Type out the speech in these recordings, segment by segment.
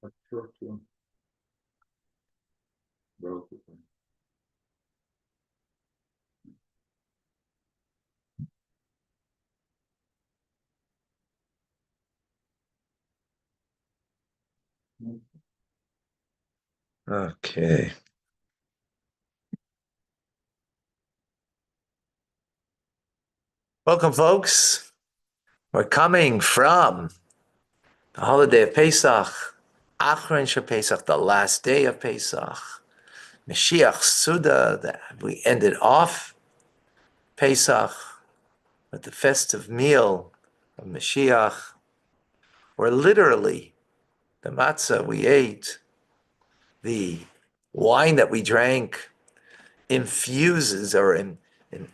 Sure, sure. Relatively. Okay. Welcome, folks. We're coming from the holiday of Pesach, Achron Pesach, the last day of Pesach, Mashiach Suda, that we ended off Pesach with the festive meal of Mashiach, where literally the matzah we ate, the wine that we drank, infuses or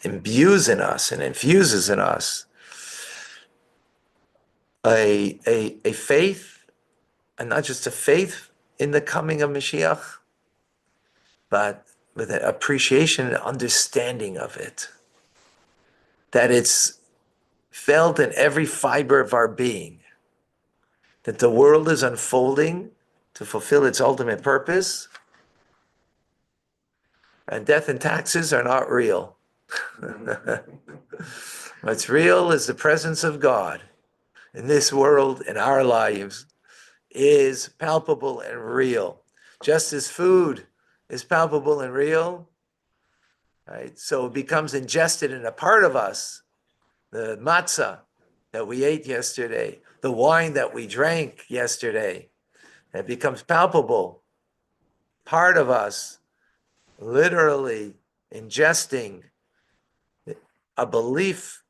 imbues in us and infuses in us a faith, and not just a faith in the coming of Mashiach, but with an appreciation and understanding of it. That it's felt in every fiber of our being, that the world is unfolding to fulfill its ultimate purpose, and death and taxes are not real. What's real is the presence of God in this world, in our lives, is palpable and real. Just as food is palpable and real, right? So it becomes ingested in a part of us. The matzah that we ate yesterday, the wine that we drank yesterday, it becomes palpable, part of us, literally ingesting a belief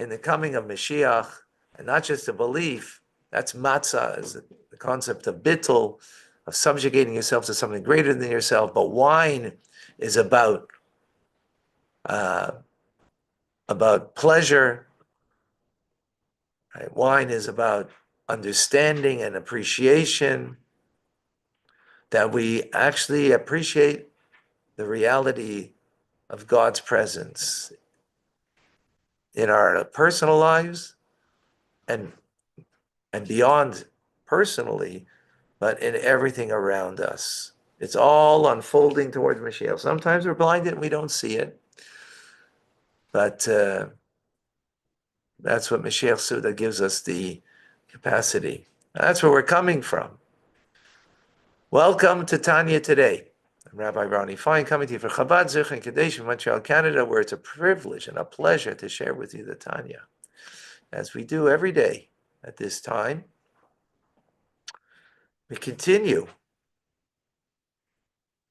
in the coming of Mashiach, and not just a belief. That's matzah, is the concept of bittul, of subjugating yourself to something greater than yourself. But wine is uh, about pleasure. Right? Wine is about understanding and appreciation, that we actually appreciate the reality of God's presence in our personal lives and beyond personally, but in everything around us. It's all unfolding towards Mashiach. Sometimes we're blinded and we don't see it, but that's what Mashiach Suda gives us the capacity. That's where we're coming from. Welcome to Tanya today. I'm Rabbi Ronnie Fine, coming to you from Chabad Zich in Kadesh, Montreal, Canada, where it's a privilege and a pleasure to share with you the Tanya, as we do every day at this time. We continue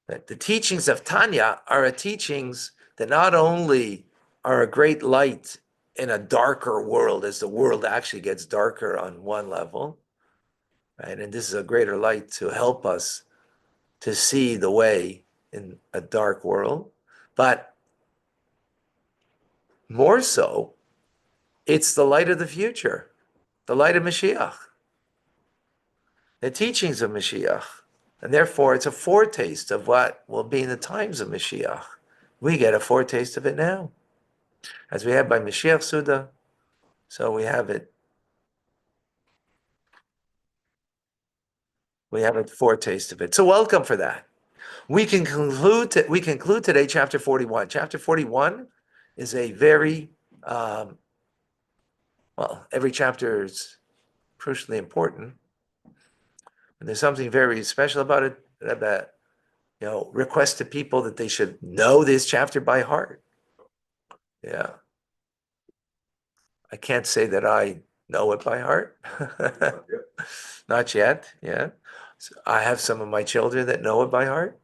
that the teachings of Tanya are teachings that not only are a great light in a darker world, as the world actually gets darker on one level, right? And this is a greater light to help us to see the way in a dark world, but more so, it's the light of the future, the light of Mashiach, the teachings of Mashiach. And therefore, it's a foretaste of what will be in the times of Mashiach. We get a foretaste of it now. As we have by Mashiach Suda, so we have it. We have a foretaste of it. So welcome for that. We conclude today chapter 41. Chapter 41 is a very, well, every chapter is crucially important. And there's something very special about it, about, request to people that they should know this chapter by heart. Yeah. I can't say that I know it by heart. Not yet, yeah. So I have some of my children that know it by heart,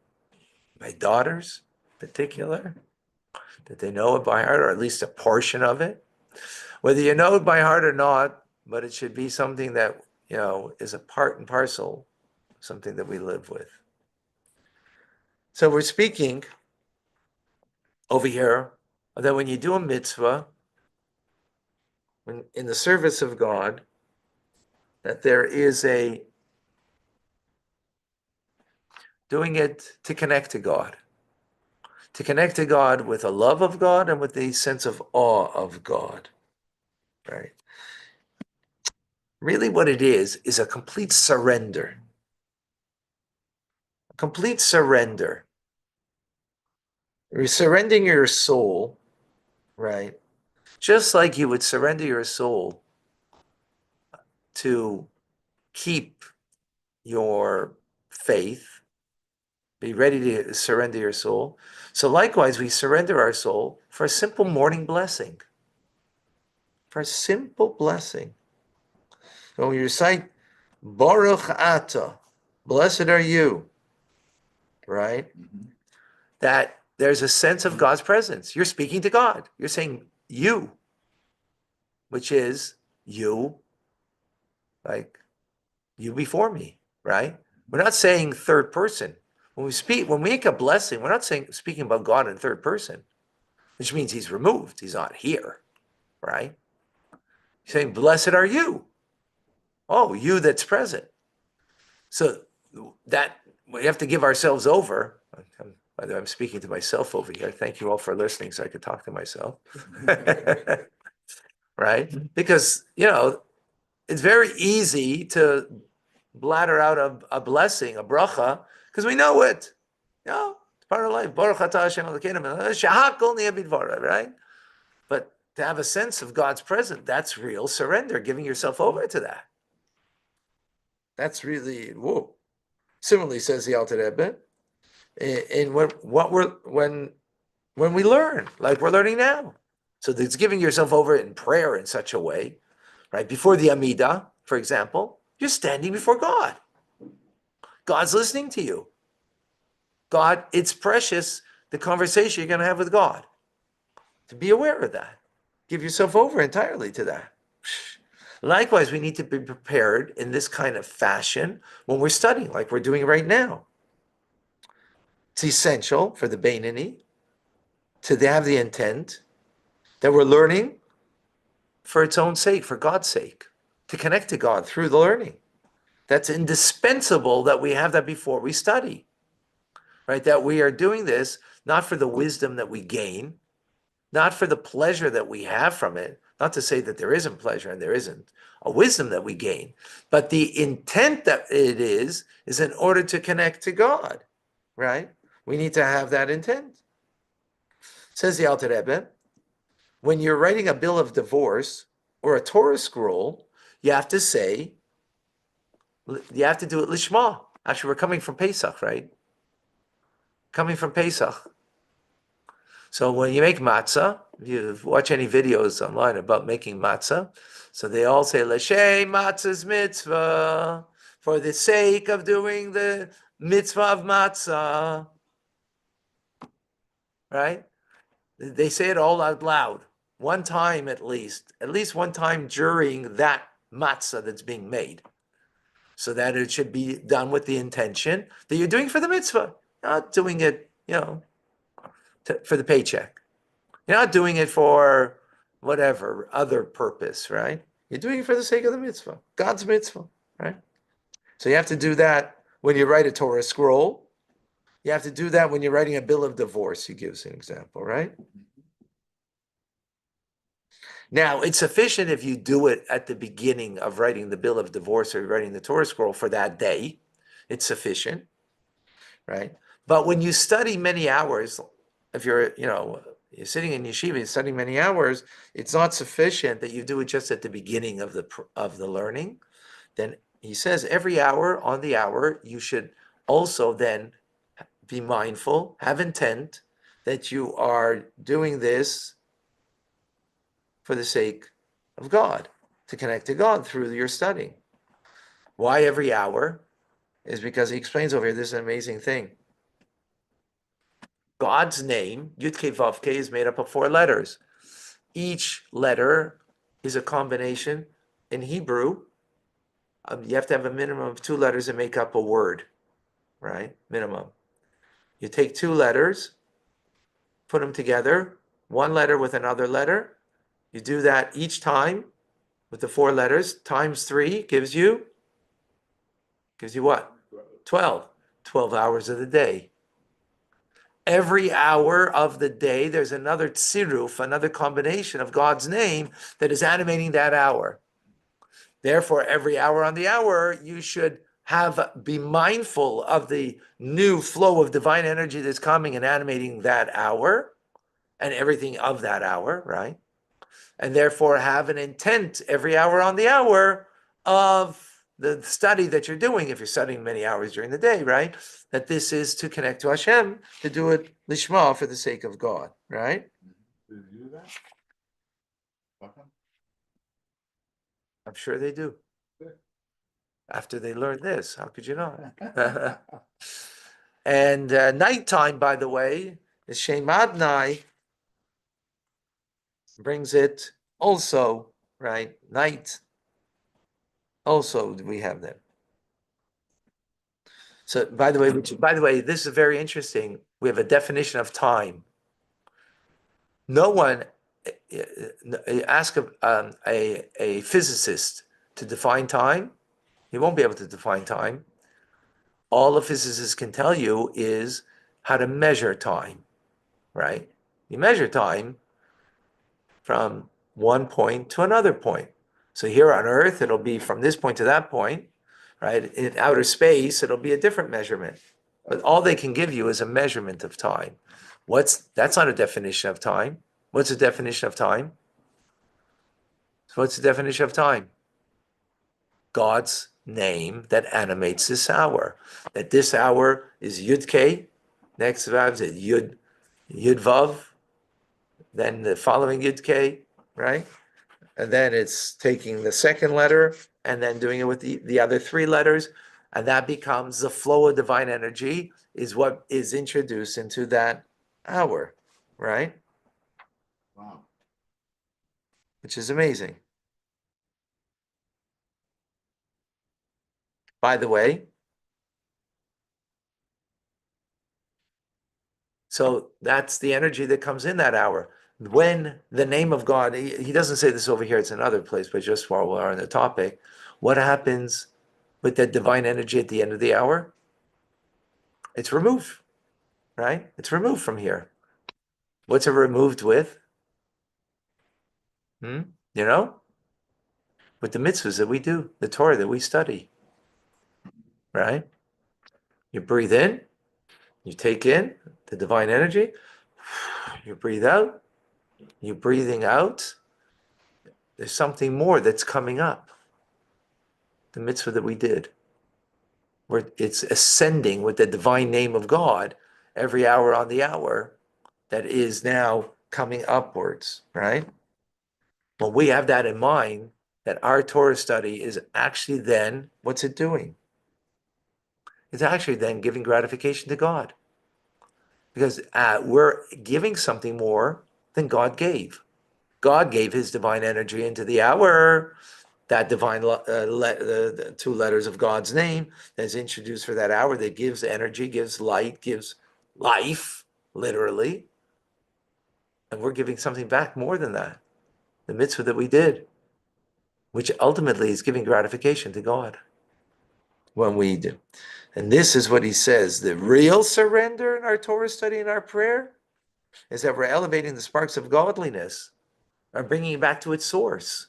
my daughters in particular, that they know it by heart, or at least a portion of it. Whether you know it by heart or not, but it should be something that, is a part and parcel, something that we live with. So we're speaking over here that when you do a mitzvah, when in the service of God, that there is a doing it to connect to God. To connect to God with a love of God and with a sense of awe of God. Right? Really what it is a complete surrender. complete surrender. You're surrendering your soul, right? Just like you would surrender your soul to keep your faith, be ready to surrender your soul. So likewise, we surrender our soul for a simple morning blessing. For a simple blessing. So when you recite, Baruch Ata, blessed are you, right? That there's a sense of God's presence. You're speaking to God. You're saying you, which is you, like you before me, right? We're not saying third person. When we make a blessing, we're not speaking about God in third person, which means he's removed. He's not here, right? He's saying, blessed are you. Oh, you that's present. So that we have to give ourselves over. By the way, I'm speaking to myself over here. Thank you all for listening so I could talk to myself. Right? Because, it's very easy to bladder out a blessing, a bracha, because we know it. It's part of life. Baruch atah Hashem Elokeinu shehakol niheh bidvarav, right? But to have a sense of God's presence, that's real surrender, giving yourself over to that. That's really, whoa. Similarly, says the Alter Rebbe, in when we learn, like we're learning now. So it's giving yourself over in prayer in such a way, right? Before the Amidah, for example, you're standing before God. God's listening to you. God, it's precious, the conversation you're going to have with God. To be aware of that. Give yourself over entirely to that. Likewise, we need to be prepared in this kind of fashion when we're studying, like we're doing right now. It's essential for the Beinani to have the intent that we're learning for its own sake, for God's sake, to connect to God through the learning. That's indispensable that we have that before we study, right? That we are doing this not for the wisdom that we gain, not for the pleasure that we have from it, not to say that there isn't pleasure and there isn't a wisdom that we gain, but the intent that it is in order to connect to God, right? We need to have that intent. Says the Alter Rebbe, when you're writing a bill of divorce or a Torah scroll, you have to do it lishma. Actually, we're coming from Pesach, right? Coming from Pesach. So when you make matzah, if you watch any videos online about making matzah, so they all say, L'shem matzah's mitzvah, for the sake of doing the mitzvah of matzah, right? They say it all out loud, one time at least one time during that matzah that's being made, so that it should be done with the intention that you're doing for the mitzvah, not doing it, for the paycheck. You're not doing it for whatever other purpose, right? You're doing it for the sake of the mitzvah, God's mitzvah, right? So you have to do that when you write a Torah scroll. You have to do that when you're writing a bill of divorce. He gives an example, right? Now, it's sufficient if you do it at the beginning of writing the bill of divorce or writing the Torah scroll for that day. It's sufficient, right? But when you study many hours, if you're sitting in yeshiva, you're studying many hours, it's not sufficient that you do it just at the beginning of the learning. Then he says every hour on the hour, you should also then be mindful, have intent that you are doing this for the sake of God, to connect to God through your studying. Why every hour? Is because he explains over here, this is an amazing thing. God's name, Yud Kei Vav Kei, is made up of 4 letters. Each letter is a combination. In Hebrew, you have to have a minimum of 2 letters that make up a word, right? Minimum. You take 2 letters, put them together, 1 letter with another letter. You do that each time with the 4 letters, times 3 gives you what? 12. 12 hours of the day. Every hour of the day, there's another tziruf, another combination of God's name that is animating that hour. Therefore, every hour on the hour, you should be mindful of the new flow of divine energy that's coming and animating that hour and everything of that hour, right? And therefore have an intent every hour on the hour of the study that you're doing, if you're studying many hours during the day, right? That this is to connect to Hashem, to do it lishma, for the sake of God, right? Do you do that? Okay. I'm sure they do. Good. After they learn this, how could you not? And nighttime, by the way, the Shemadnai brings it also, right? Night, also we have that. So, by the way, this is very interesting. We have a definition of time. No one ask a physicist to define time. He won't be able to define time. All a physicist can tell you is how to measure time, right? You measure time from one point to another point. So here on Earth, it'll be from this point to that point, right? In outer space, it'll be a different measurement. But all they can give you is a measurement of time. That's not a definition of time. What's the definition of time? So what's the definition of time? God's name that animates this hour. That this hour is Yud K, next is Yud Vav, then the following Yud K, right? And then it's taking the second letter and then doing it with the other three letters. And that becomes the flow of divine energy is what is introduced into that hour, right? Wow. Which is amazing. By the way, so that's the energy that comes in that hour. When the name of God, he doesn't say this over here, it's another place, but just while we're on the topic, what happens with that divine energy at the end of the hour? It's removed, right? It's removed from here. What's it removed with? You know? With the mitzvahs that we do, the Torah that we study, right? You breathe in, you take in the divine energy, you breathe out, you're breathing out. There's something more that's coming up. The mitzvah that we did, where it's ascending with the divine name of God every hour on the hour that is now coming upwards, right? Well, we have that in mind, that our Torah study is actually then, what's it doing? It's actually then giving gratification to God. Because we're giving something more than God gave. God gave his divine energy into the hour, that divine the two letters of God's name that is introduced for that hour, that gives energy, gives light, gives life, literally. And we're giving something back more than that. The mitzvah that we did, which ultimately is giving gratification to God when we do. And this is what he says, the real surrender in our Torah study and our prayer is that we're elevating the sparks of godliness and bringing it back to its source,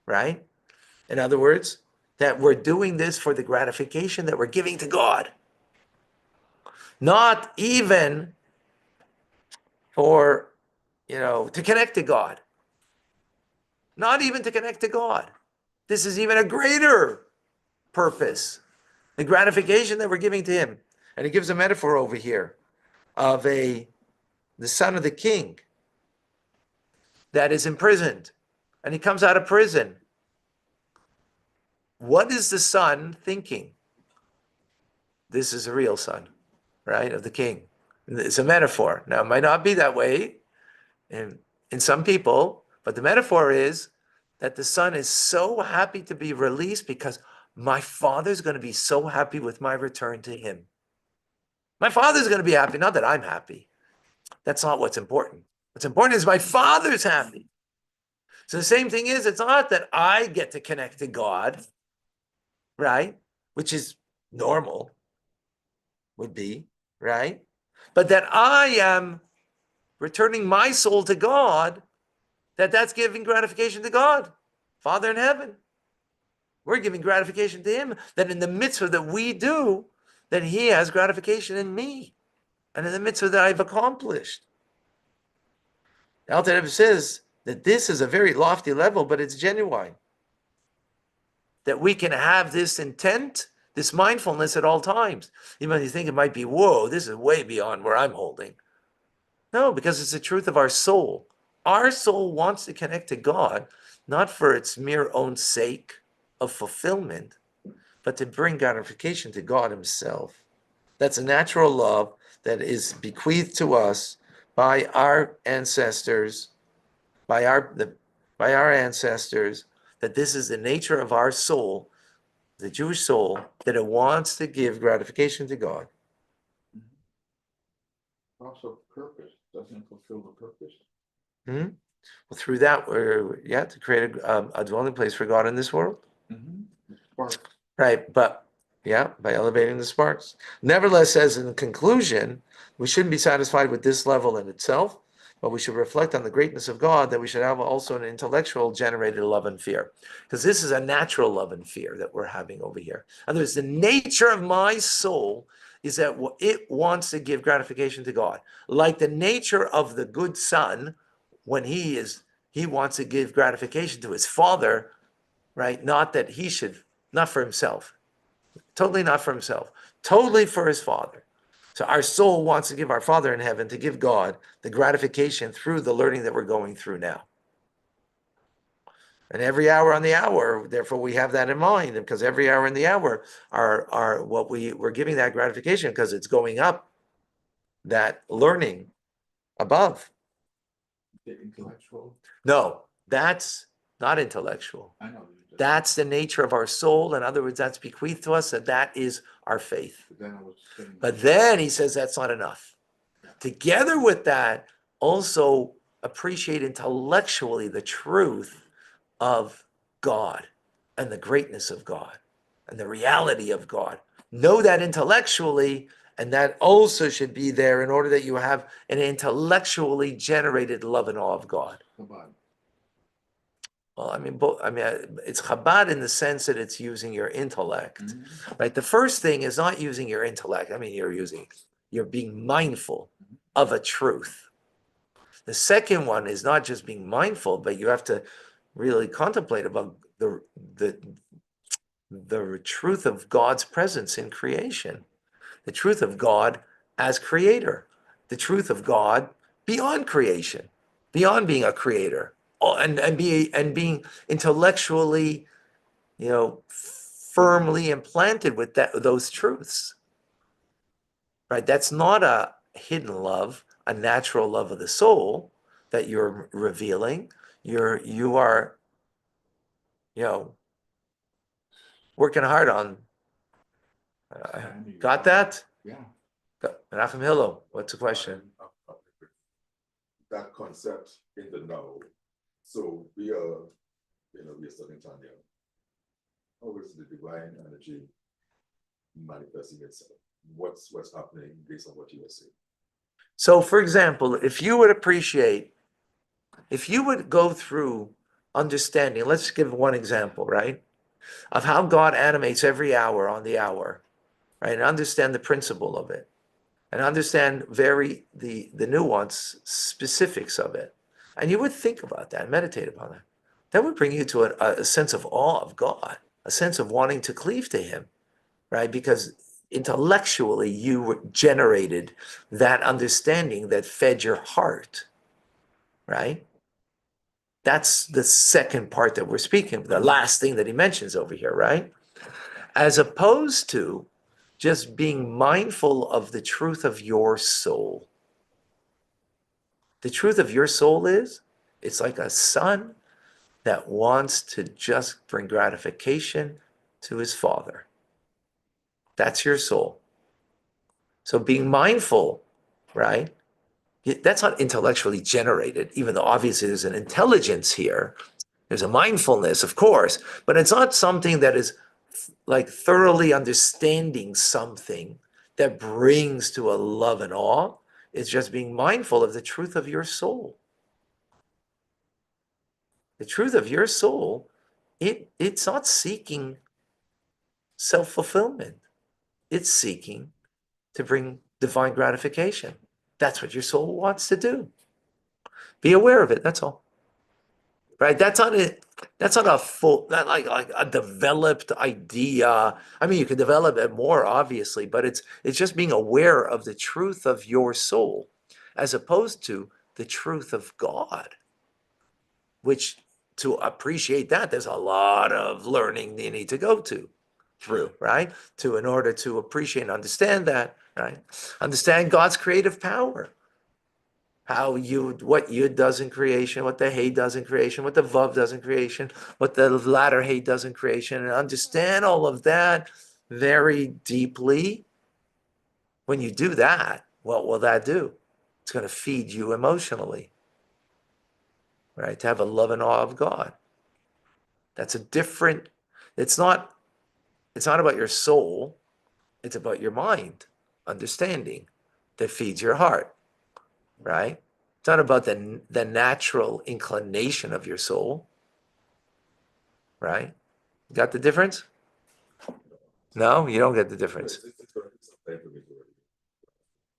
right? In other words, that we're doing this for the gratification that we're giving to God. Not even for, to connect to God. Not even to connect to God. This is even a greater purpose. The gratification that we're giving to him. And he gives a metaphor over here of the son of the king that is imprisoned. And he comes out of prison. What is the son thinking? This is a real son, right, of the king. It's a metaphor. Now, it might not be that way in some people, but the metaphor is that the son is so happy to be released because my father's going to be so happy with my return to him. My father's going to be happy, not that I'm happy. That's not what's important. What's important is my father's happy. So the same thing is, it's not that I get to connect to God, right? Which is normal, would be, right? But that I am returning my soul to God, that's giving gratification to God, Father in heaven. we're giving gratification to him, that in the mitzvah that we do, that he has gratification in me, and in the mitzvah that I've accomplished. The Alter Rebbe says that this is a very lofty level, but it's genuine. That we can have this intent, this mindfulness at all times. Even when you think it might be, whoa, this is way beyond where I'm holding. No, because it's the truth of our soul. Our soul wants to connect to God, not for its mere own sake of fulfillment, but to bring gratification to God himself. That's a natural love that is bequeathed to us by our ancestors, by our ancestors, that this is the nature of our soul, the Jewish soul, that it wants to give gratification to God. Also, purpose doesn't fulfill the purpose. Hmm? Well, through that, we're to create a dwelling place for God in this world. Right, but by elevating the sparks. Nevertheless, says in conclusion, we shouldn't be satisfied with this level in itself, but we should reflect on the greatness of God, that we should have also an intellectual generated love and fear. Because this is a natural love and fear that we're having over here. In other words, the nature of my soul is that it wants to give gratification to God. Like the nature of the good son, when he wants to give gratification to his father, right? Not that he should, not for himself. Totally not for himself. Totally for his father. So our soul wants to give our Father in heaven, to give God the gratification through the learning that we're going through now. And every hour on the hour, therefore we have that in mind, because every hour in the hour are what we're giving that gratification, because it's going up that learning above. The intellectual? No, that's not intellectual. I know. That's the nature of our soul. In other words, that's bequeathed to us, that is our faith. But then he says that's not enough. Together with that, also appreciate intellectually the truth of God and the greatness of God and the reality of God. Know that intellectually, and that also should be there in order that you have an intellectually generated love and awe of God. Well, it's Chabad in the sense that it's using your intellect, right? The first thing is not using your intellect. You're being mindful of a truth. The second one is not just being mindful, but you have to really contemplate about the truth of God's presence in creation, the truth of God as creator, the truth of God beyond creation, beyond being a creator. And being intellectually, firmly implanted with those truths, right? That's not a hidden love, a natural love of the soul that you're revealing. You are, working hard on. Got that? Yeah. Menachem Hillel, what's the question? That concept in the now. So we are studying Tanya. How is the divine energy manifesting itself? What's happening based on what you are saying? So, for example, if you would go through understanding, let's give one example, right, of how God animates every hour on the hour, right, and understand the principle of it, and understand the nuance specifics of it, and you would think about that, meditate upon that. That would bring you to a sense of awe of God, a sense of wanting to cleave to him, right? Because intellectually you generated that understanding that fed your heart, right? That's the second part that we're speaking of, the last thing that he mentions over here, right? As opposed to just being mindful of the truth of your soul. The truth of your soul is, it's like a son that wants to just bring gratification to his father. That's your soul. So being mindful, right? That's not intellectually generated, even though obviously there's an intelligence here. There's a mindfulness, of course, but it's not something that is like thoroughly understanding something that brings to a love and awe. It's just being mindful of the truth of your soul. The truth of your soul it's not seeking self-fulfillment. It's seeking to bring divine gratification. That's what your soul wants to do. Be aware of it. That's all. Right? That's not it. That's not a full, not like a developed idea. I mean, you can develop it more, obviously, but it's just being aware of the truth of your soul, as opposed to the truth of God. Which, to appreciate that, there's a lot of learning you need to go through, right? In order to appreciate and understand that, right? Understand God's creative power. What Yud does in creation, what the Hey does in creation, what the Vav does in creation, what the latter Hey does in creation, and understand all of that very deeply. When you do that, what will that do? It's going to feed you emotionally, right? To have a love and awe of God. That's a different, it's not about your soul, it's about your mind, understanding that feeds your heart, right? It's not about the natural inclination of your soul, right? Got the difference? No, you don't get the difference. It's gonna take some time for me to work.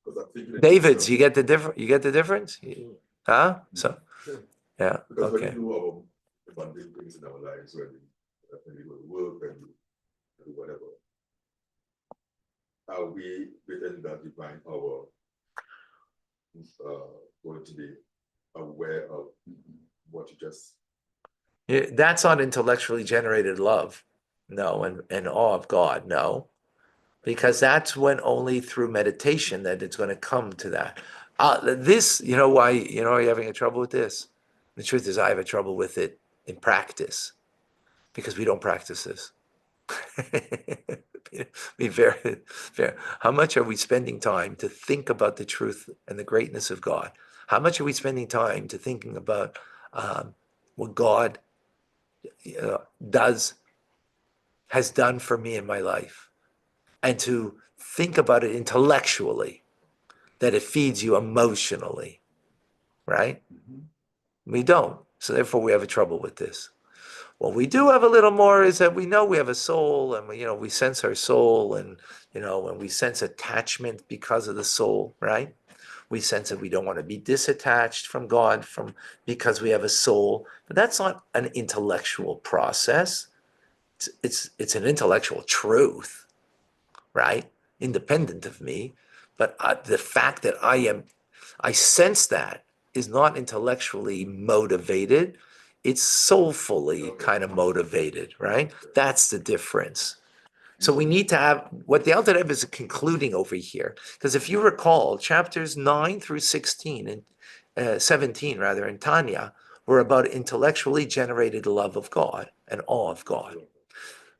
'Cause I'm thinking in David, terms you get the difference? You get the difference? of- Huh? So, Sure. yeah, Because when we okay. do our mundane things in our lives, when we go to work, when we do whatever, are we within that divine hour going to be aware of what you just Yeah, that's not intellectually generated love. No, and awe of God. No. Because that's when only through meditation that it's going to come to that. This, you know why, you're having a trouble with this? The truth is I have a trouble with it in practice because we don't practice this. Be very fair. How much are we spending time to think about the truth and the greatness of God? How much are we spending time to thinking about what God does, has done for me in my life, and to think about it intellectually, that it feeds you emotionally, right? We don't. So therefore we have a trouble with this. What we do have a little more is that we know we have a soul, and we sense our soul, and and we sense attachment because of the soul, right? We sense that we don't want to be disattached from God because we have a soul. But that's not an intellectual process. It's an intellectual truth, right? Independent of me. But the fact that I sense that is not intellectually motivated. It's soulfully kind of motivated, right? That's the difference. So we need to have what the Alter Rebbe is concluding over here. Because if you recall, chapters 9 through 16 and 17 rather in Tanya were about intellectually generated love of God and awe of God.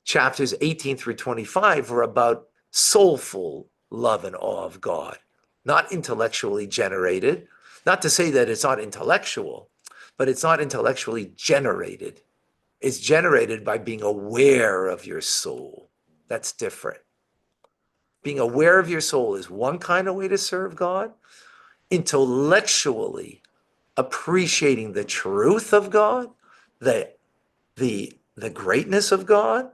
Chapters 18 through 25 were about soulful love and awe of God, not intellectually generated. Not to say that it's not intellectual, but it's not intellectually generated. It's generated by being aware of your soul. That's different. Being aware of your soul is one kind of way to serve God. Intellectually appreciating the truth of God, the the greatness of God,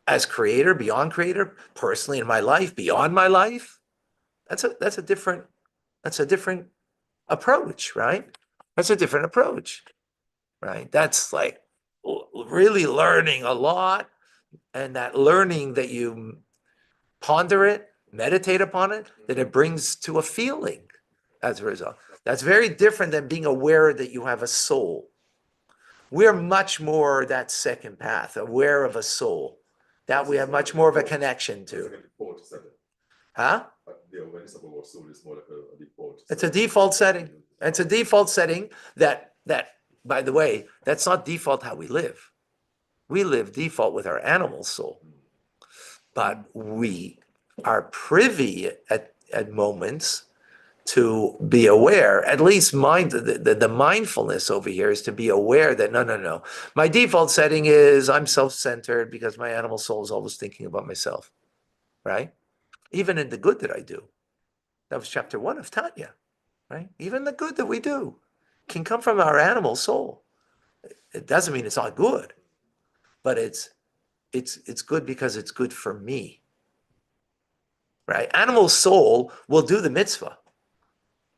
as creator, beyond creator, personally in my life, beyond my life, that's a different approach, right? That's a different approach, right? That's like really learning a lot, and that learning that you ponder it, meditate upon it, that it brings to a feeling as a result. That's very different than being aware that you have a soul. We're much more that second path, aware of a soul, that we have much more of a connection to. Huh? The awareness of our soul is more like a default. It's a default setting. It's a default setting that, by the way, that's not default how we live. We live default with our animal soul. But we are privy at moments to be aware, at least the mindfulness over here is to be aware that no. My default setting is I'm self-centered because my animal soul is always thinking about myself, right? Even in the good that I do. That was chapter 1 of Tanya, right? Even the good that we do can come from our animal soul. It doesn't mean it's not good, but it's good because it's good for me. Right? Animal soul will do the mitzvah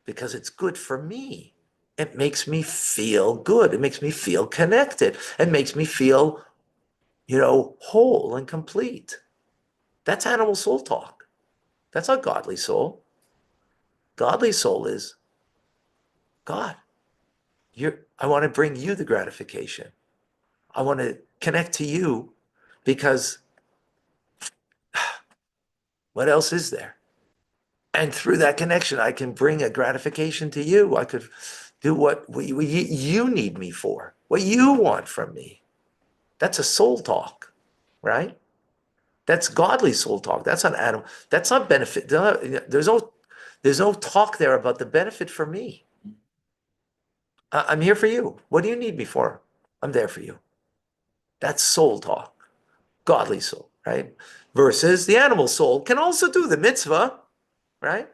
because it's good for me. It makes me feel good. It makes me feel connected. It makes me feel, whole and complete. That's animal soul talk. That's not godly soul. Godly soul is, God, I want to bring you the gratification. I want to connect to you because what else is there? And through that connection, I can bring a gratification to you. I could do what you need me for, what you want from me. That's a soul talk, right? That's godly soul talk. That's not animal. That's not benefit. There's no talk there about the benefit for me. I'm here for you. What do you need me for? I'm there for you. That's soul talk, godly soul, right? Versus the animal soul can also do the mitzvah, right?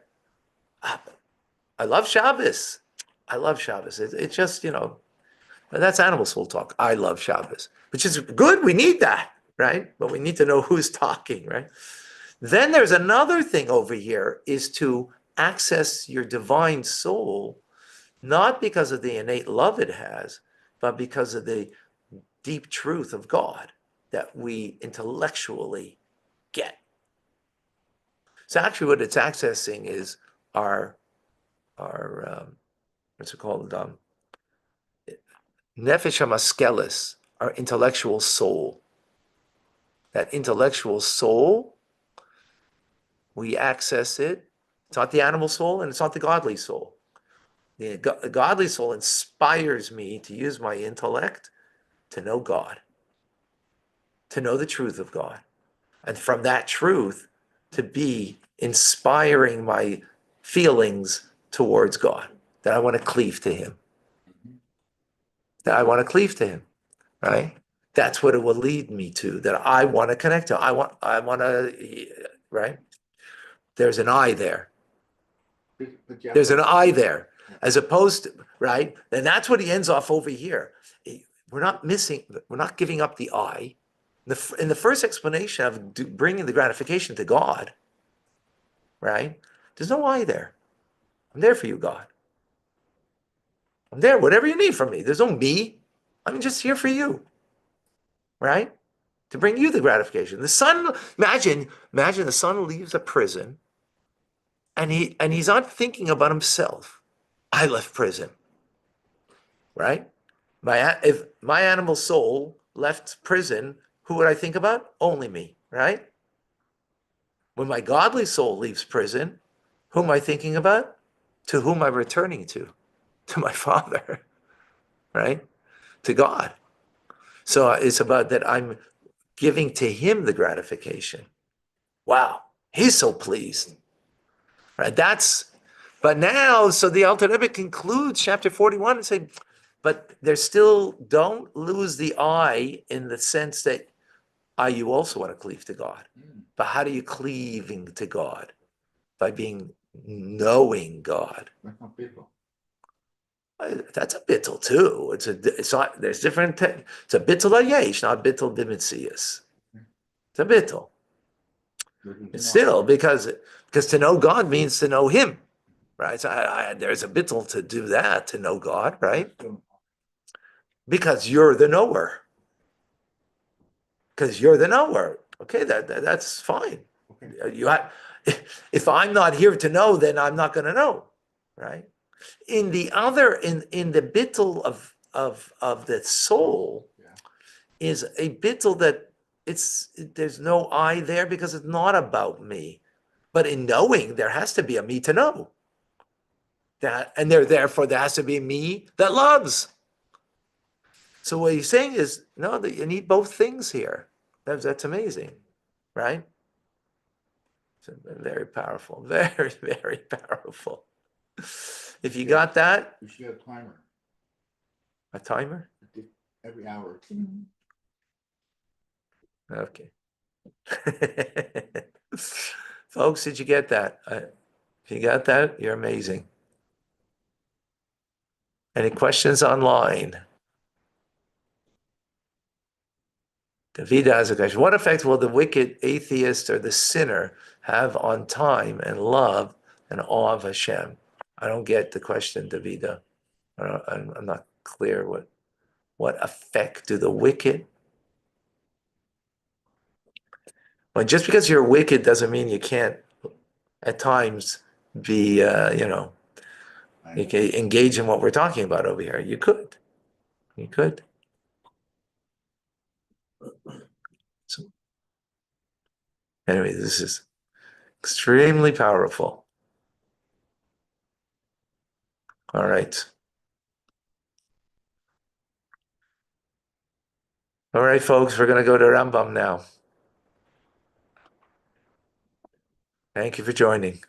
I love Shabbos. I love Shabbos. It's just, that's animal soul talk. I love Shabbos, which is good. We need that, right? But we need to know who's talking, right? Then there's another thing over here is to access your divine soul, not because of the innate love it has, but because of the deep truth of God that we intellectually get. So actually what it's accessing is our what's it called? Nefesh HaMaskelis, our intellectual soul. That intellectual soul, we access it. It's not the animal soul and it's not the godly soul. The godly soul inspires me to use my intellect to know God, to know the truth of God. And from that truth, to be inspiring my feelings towards God, that I want to cleave to Him. That I want to cleave to Him, right? That's what it will lead me to, that I want to connect to. I want to, right? There's an I there. There's an I there, as opposed to, right? And that's what he ends off over here. We're not giving up the I. In the first explanation of bringing the gratification to God, right? There's no I there. I'm there for you, God. I'm there, whatever you need from me. There's no me. I'm just here for you, right? To bring you the gratification. The son, imagine the son leaves a prison and he's not thinking about himself. I left prison, right? If my animal soul left prison, who would I think about? Only me, right? When my godly soul leaves prison, who am I thinking about? To whom I'm returning to my Father, right? To God. So it's about that I'm giving to Him the gratification. Wow, He's so pleased, right? But now, so the Alter Rebbe concludes chapter 41 and say, but there's still, don't lose the I in the sense that you also want to cleave to God. But how do you cleaving to God? By knowing God. That's a bittul too. It's not, there's different, it's a bittul ayesh, not bittul b'mitzias. It's a bittul. It's still, because to know God means to know Him, right? So there's a bittul to do that, to know God, right? Because you're the knower. Because you're the knower. Okay, that's fine. If I'm not here to know, then I'm not going to know, right? In the bittul of the soul, is a bittul that there's no I there because it's not about me. But in knowing, there has to be a me to know. Therefore there has to be a me that loves. So what he's saying is, no, that you need both things here. That's amazing, right? So very powerful, very, very powerful. If you got that, We should have a timer a timer. every hour. Okay. Folks, did you get that? If you got that, you're amazing. Any questions online? Davida has a question. What effect will the wicked atheist or the sinner have on time and love and awe of Hashem? I don't get the question, Davida. I'm not clear what effect do the wicked. Well, just because you're wicked doesn't mean you can't at times be, you can engage in what we're talking about over here. You could. So, anyway, this is extremely powerful. All right. All right, folks, we're going to go to Rambam now. Thank you for joining.